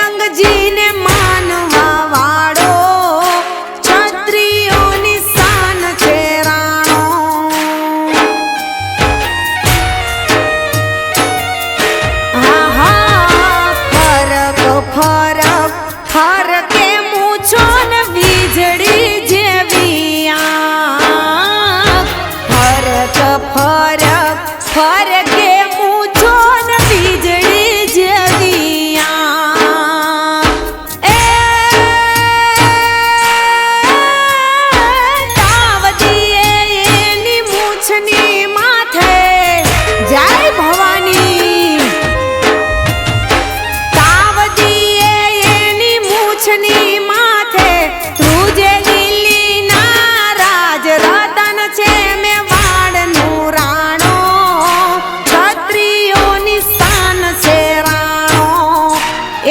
એકલંગજીને માનવા વાળો ક્ષત્રિયોની શાન છે રાણો. ફરક ફરક ફરકે મૂછો ને વીજળી જેવી આંખ. ફરક ફરક ફરકે મૂછો ને વીજળી જેવી આંખ. તાવતીએ એની મૂછની માથે જય ભવાની. તાવતીએ એની મૂછની માથે ધ્રુજે દિલ્હીના રાજ રતન છે મેવાડનું રાણો. ક્ષત્રિયોની શાન છે રાણો.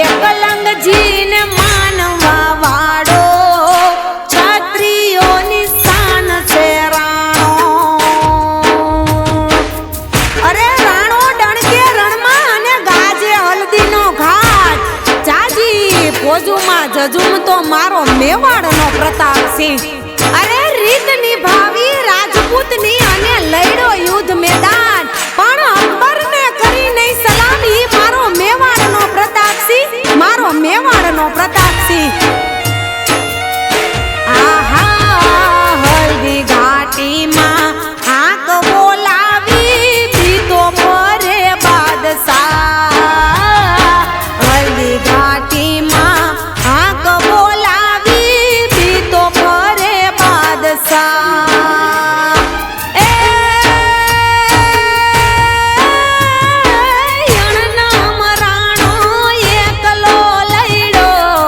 એકલંગજીને માનવા વાળો ક્ષત્રિયોની શાન છે રાણો. અરે રાણો ડણકે રણમાં અને ગાજે હલ્દીનો ઘાટ. જાજી ફોજુમાં જજુમ તો મારો મેવાડનો પ્રતાપ સિંહ. અરે રીત નિભાવી રાજપૂતની અને લડ્યો યુદ્ધ મેદાન. પણ અકબરને કરી નહીં સલામી મારો મેવાડનો પ્રતાપ સિંહ. મારો મેવાડનો પ્રતાપ સિંહ. આહા હલ્દી ઘાટીમાં આંક બોલાવી દીધો ફરે બાદશાહ. હલ્દી ઘાટીમાં આંક બોલાવી દીધો ફરે બાદશાહ. યણનામ રાણો એકલો લડ્યો.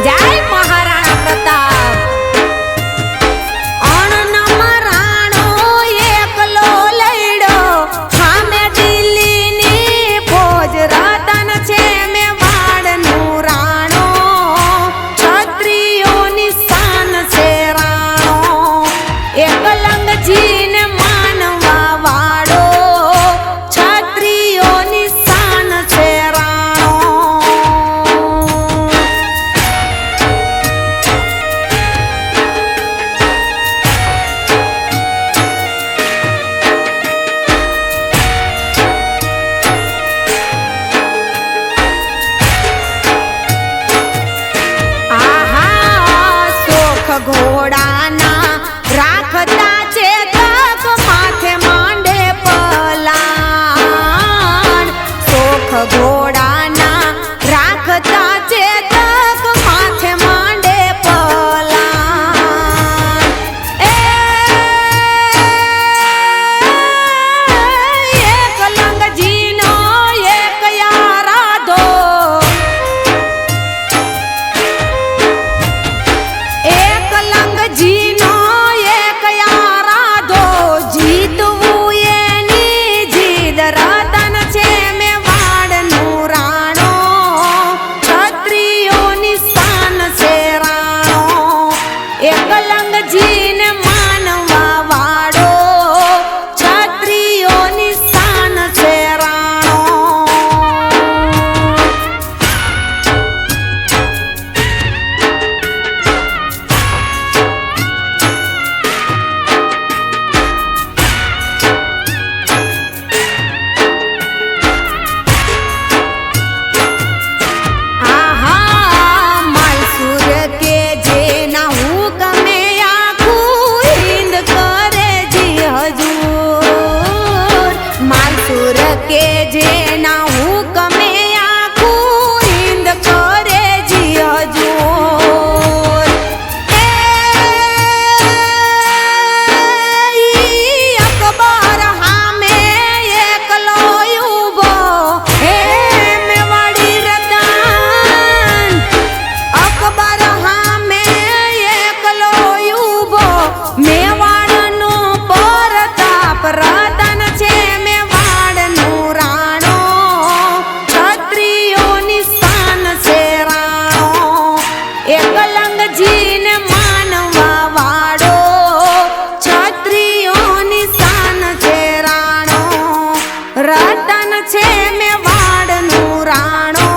જય મહારાણા પ્રતાપ. અણનમ રાણો એકલો લડ્યો. સામે દિલ્હીની ફોજ રતન છે મેવાડનું રાણો. ક્ષત્રિયોની શાન છે રાણો. એકલંગજીને માનવા વાળો ક્ષત્રિયોની શાન છે રાણો. આહા શોખ ઘોડાના રાખતા છે તક માથે માંડે પલાણ. શોખ ઘોડાના રાખતા છે તક માથે માંડે પલાણ. એકલંગજીનો એક યારાધો. એકલંગજીનો એક યારાધો. જીતવું એની જીદ રતન છે મેવાડનું રાણો. ક્ષત્રિયોની શાન છે રાણો. એકલંગજીને માનવા વાળો ક્ષત્રિયોની શાન છે રાણો. આહા માલસુર કે જેના હુકમે આખું હિંદ કરે જી હજૂર. માલસુર કે જેના હુકમે આખું હિંદ કરે જી હજૂર. અકબર હામે એકલો ઊભો. હે મેવાડી રતન. અકબર હામે એકલો ઊભો. મેવાડનો પ્રતાપ રતન છે મેવાડનું રાણો. ક્ષત્રિયોની શાન છે રાણો. એકલંગજીને માનવા વાળો ક્ષત્રિયોની શાન છે રાણો. રતન છે મેવાડનું રાણો.